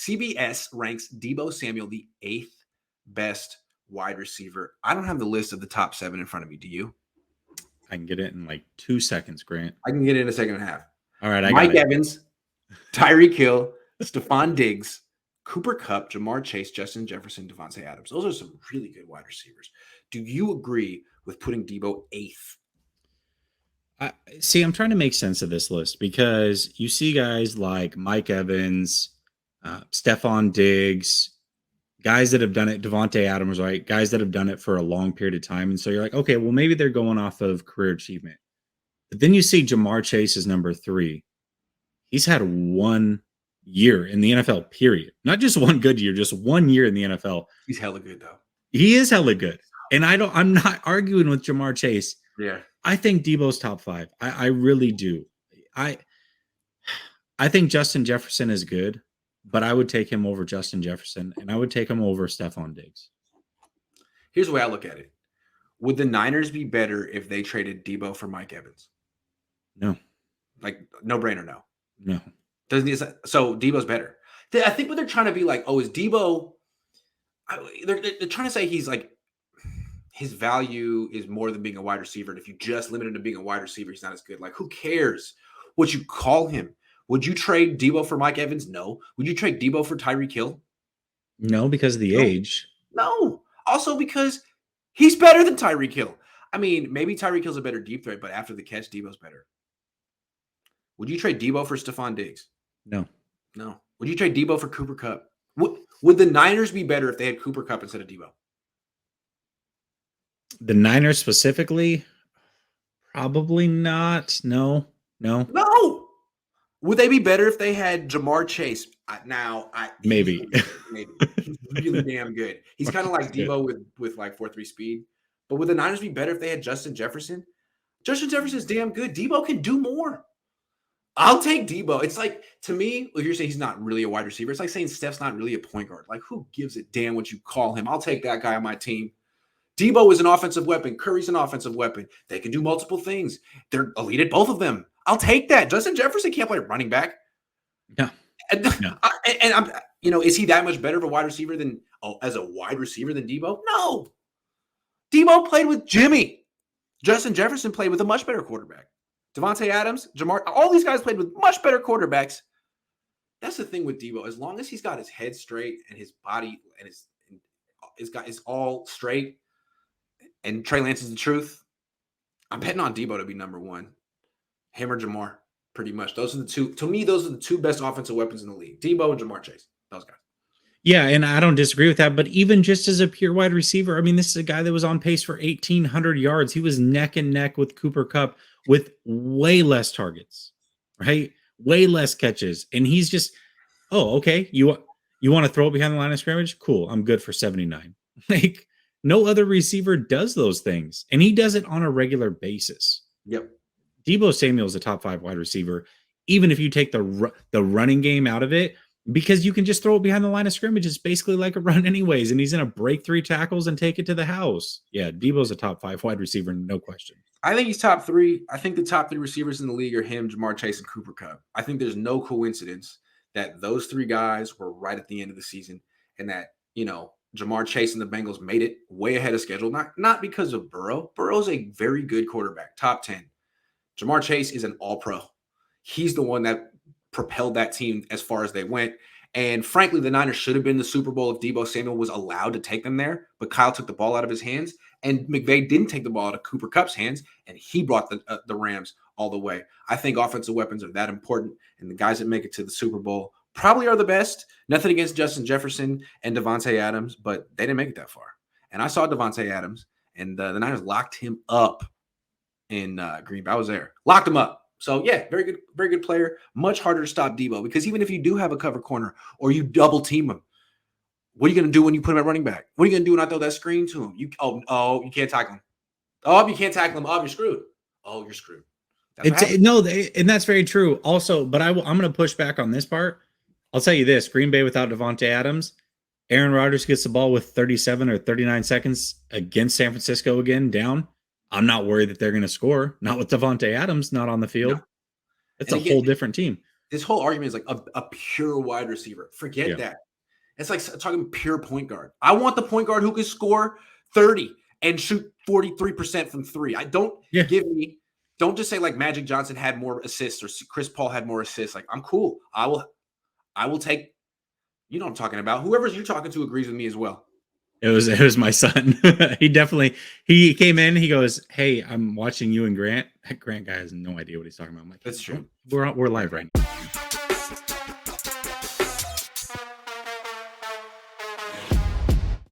CBS ranks Deebo Samuel the 8th best wide receiver. I don't have the list of the top 7 in front of me. Do you? I can get it in like 2 seconds, Grant. I can get it in a second and a half. All right, I Mike got it. Evans, Tyreek Hill, Stephon Diggs, Cooper Kupp, Jamar Chase, Justin Jefferson, Devontae Adams. Those are some really good wide receivers. Do you agree with putting Deebo 8th? See, I'm trying to make sense of this list because you see guys like Mike Evans, Stephon Diggs, guys that have done it, Devontae Adams, right? Guys that have done it for a long period of time. And so you're like, okay, well, maybe they're going off of career achievement. But then you see Jamar Chase is number 3. He's had 1 year in the NFL, period. Not just one good year, just 1 year in the NFL. He's hella good, though. He is hella good. And I'm not arguing with Jamar Chase. Yeah. I think Deebo's top 5. I really do. I think Justin Jefferson is good, but I would take him over Justin Jefferson, and I would take him over Stephon Diggs. Here's the way I look at it. Would the Niners be better if they traded Deebo for Mike Evans? No. Like, no brainer, no. No. So Deebo's better. I think what they're trying to be like, is Deebo – they're trying to say he's like his value is more than being a wide receiver. And if you just limit him to being a wide receiver, he's not as good. Like, who cares what you call him? Would you trade Deebo for Mike Evans? No. Would you trade Deebo for Tyreek Hill? No, because of the age. No. Also because he's better than Tyreek Hill. I mean, maybe Tyreek Hill's a better deep threat, but after the catch, Deebo's better. Would you trade Deebo for Stephon Diggs? No. No. Would you trade Deebo for Cooper Kupp? Would the Niners be better if they had Cooper Kupp instead of Deebo? The Niners specifically? Probably not. No. Would they be better if they had Jamar Chase? Maybe. He's really damn good. He's kind of like Deebo with like 4.3 speed. But would the Niners be better if they had Justin Jefferson? Justin Jefferson's damn good. Deebo can do more. I'll take Deebo. It's like, to me, if you're saying he's not really a wide receiver, it's like saying Steph's not really a point guard. Like, who gives a damn what you call him? I'll take that guy on my team. Deebo is an offensive weapon. Curry's an offensive weapon. They can do multiple things. They're elite at both of them. I'll take that. Justin Jefferson can't play running back. No. And I'm, is he that much better of a wide receiver than Deebo? No. Deebo played with Jimmy. Justin Jefferson played with a much better quarterback. Devontae Adams, Jamar, all these guys played with much better quarterbacks. That's the thing with Deebo. As long as he's got his head straight and his body and is all straight, and Trey Lance is the truth, I'm betting on Deebo to be number 1. Him or Jamar, pretty much. Those are the two. To me, those are the two best offensive weapons in the league. Deebo and Jamar Chase. Those guys. Yeah, and I don't disagree with that. But even just as a pure wide receiver, I mean, this is a guy that was on pace for 1,800 yards. He was neck and neck with Cooper Kupp with way less targets, right? Way less catches. And he's just, okay, you want to throw it behind the line of scrimmage? Cool, I'm good for 79. Like, no other receiver does those things. And he does it on a regular basis. Yep. Deebo Samuel is a top 5 wide receiver, even if you take the running game out of it, because you can just throw it behind the line of scrimmage. It's basically like a run anyways, and he's going to break 3 tackles and take it to the house. Yeah, Deebo's a top 5 wide receiver, no question. I think he's top 3. I think the top 3 receivers in the league are him, Jamar Chase, and Cooper Kupp. I think there's no coincidence that those 3 guys were right at the end of the season and that, Jamar Chase and the Bengals made it way ahead of schedule, not because of Burrow. Burrow's a very good quarterback, top 10. Jamar Chase is an all-pro. He's the one that propelled that team as far as they went. And frankly, the Niners should have been the Super Bowl if Deebo Samuel was allowed to take them there. But Kyle took the ball out of his hands, and McVay didn't take the ball out of Cooper Kupp's hands, and he brought the Rams all the way. I think offensive weapons are that important, and the guys that make it to the Super Bowl probably are the best. Nothing against Justin Jefferson and Devontae Adams, but they didn't make it that far. And I saw Devontae Adams, and the Niners locked him up in Green Bay. I was there. Locked him up. So, yeah, very good player. Much harder to stop Deebo because even if you do have a cover corner or you double team him, what are you going to do when you put him at running back? What are you going to do when I throw that screen to him? You can't tackle him. Oh, you can't tackle him. Oh, you're screwed. Oh, you're screwed. And that's very true. Also, but I'm going to push back on this part. I'll tell you this: Green Bay without Devontae Adams, Aaron Rodgers gets the ball with 37 or 39 seconds against San Francisco again down. I'm not worried that they're going to score. Not with Devontae Adams not on the field. No. It's a whole different team. this whole argument is like a pure wide receiver. Forget Yeah. that. It's like talking pure point guard. I want the point guard who can score 30 and shoot 43% from three. Yeah. Don't just say like Magic Johnson had more assists or Chris Paul had more assists. Like, I'm cool. I will take, you know what I'm talking about. Whoever you're talking to agrees with me as well. It was my son. He came in, he goes, "Hey, I'm watching you and Grant." Grant guy has no idea what he's talking about. I'm like, That's true. We're live right now.